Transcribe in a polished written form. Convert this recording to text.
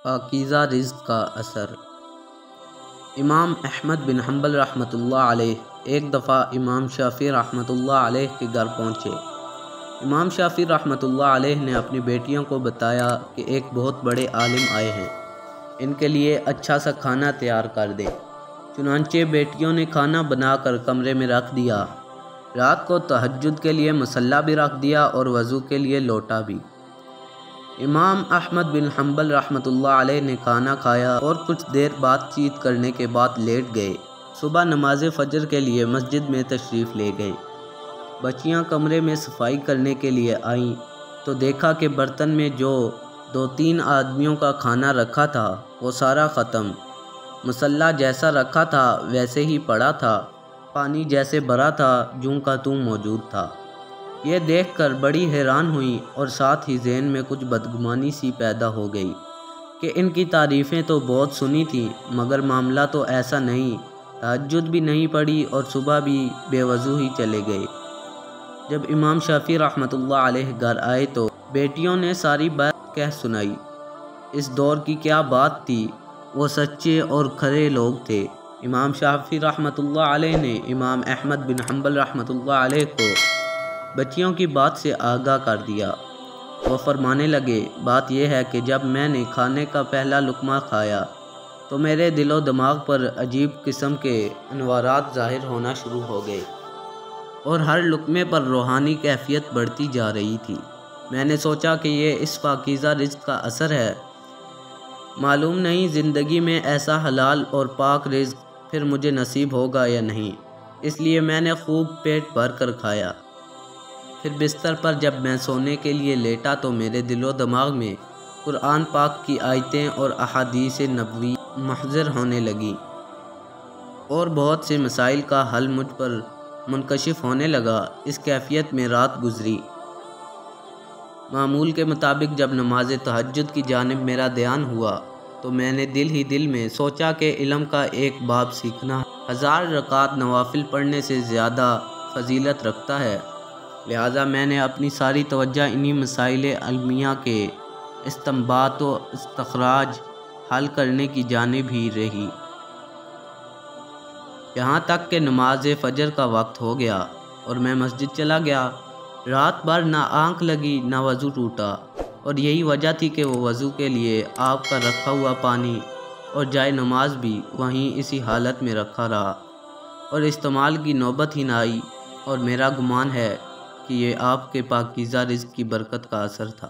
پاکیزہ رزق کا اثر۔ امام احمد بن حنبل رحمۃ اللہ علیہ ایک دفعہ امام شافعی رحمۃ اللہ علیہ کے گھر پہنچے۔ امام شافعی رحمۃ اللہ علیہ نے اپنی بیٹیوں کو بتایا کہ ایک بہت بڑے عالم آئے ہیں، ان کے لیے اچھا سا کھانا تیار کر دیں۔ چنانچہ بیٹیوں نے کھانا بنا کر کمرے میں رکھ دیا۔ رات کو تہجد کے لیے مصلی بھی رکھ دیا اور وضو کے لیے لوٹا بھی۔ امام احمد بن حنبل رحمۃ اللہ علیہ نے کھانا کھایا اور کچھ دیر بات چیت کرنے کے بعد لیٹ گئے۔ صبح نماز فجر کے لیے مسجد میں تشریف لے گئے۔ بچیاں کمرے میں صفائی کرنے کے لیے آئیں تو دیکھا کہ برتن میں جو 2-3 آدمیوں کا کھانا رکھا تھا وہ سارا ختم۔ مصلی جیسا رکھا تھا ویسے ہی پڑا تھا، پانی جیسے بھرا تھا جوں کا توں موجود تھا۔ یہ دیکھ کر بڑی حیران ہوئی اور ساتھ ہی ذہن میں کچھ بدگمانی سی پیدا ہو گئی کہ ان کی تعریفیں تو بہت سنی تھیں مگر معاملہ تو ایسا نہیں، تہجد بھی نہیں پڑھی اور صبح بھی بے وضو ہی چلے گئے۔ جب امام شافعی رحمۃ اللہ علیہ گھر آئے تو بیٹیوں نے ساری بات کہہ سنائی۔ اس دور کی کیا بات تھی، وہ سچے اور کھرے لوگ تھے۔ امام شافعی رحمۃ اللہ علیہ نے امام احمد بن حنبل رحمۃ اللہ علیہ کو بچیوں کی بات سے آگاہ کر دیا۔ وہ فرمانے لگے، بات یہ ہے کہ جب میں نے کھانے کا پہلا لقمہ کھایا تو میرے دل و دماغ پر عجیب قسم کے انوارات ظاہر ہونا شروع ہو گئے اور ہر لقمے پر روحانی کیفیت بڑھتی جا رہی تھی۔ میں نے سوچا کہ یہ اس پاکیزہ رزق کا اثر ہے۔ معلوم نہیں زندگی میں ایسا حلال اور پاک رزق پھر مجھے نصیب ہوگا یا نہیں، اس لیے میں نے خوب پیٹ بھر کر کھایا۔ پھر بستر پر جب میں سونے کے لیے لیٹا تو میرے دل و دماغ میں قرآن پاک کی آیتیں اور احادیث نبوی محضر ہونے لگیں اور بہت سے مسائل کا حل مجھ پر منکشف ہونے لگا۔ اس کیفیت میں رات گزری۔ معمول کے مطابق جب نماز تہجد کی جانب میرا دھیان ہوا تو میں نے دل ہی دل میں سوچا کہ علم کا ایک باب سیکھنا 1000 رکعت نوافل پڑھنے سے زیادہ فضیلت رکھتا ہے، لہٰذا میں نے اپنی ساری توجہ انہی مسائل علمیہ کے استنباط و استخراج حل کرنے کی جانب ہی رہی، یہاں تک کہ نماز فجر کا وقت ہو گیا اور میں مسجد چلا گیا۔ رات بھر نہ آنکھ لگی نہ وضو ٹوٹا، اور یہی وجہ تھی کہ وہ وضو کے لیے آپ کا رکھا ہوا پانی اور جائے نماز بھی وہیں اسی حالت میں رکھا رہا اور استعمال کی نوبت ہی نہ آئی، اور میرا گمان ہے کہ یہ آپ کے پاکیزہ رزق کی برکت کا اثر تھا۔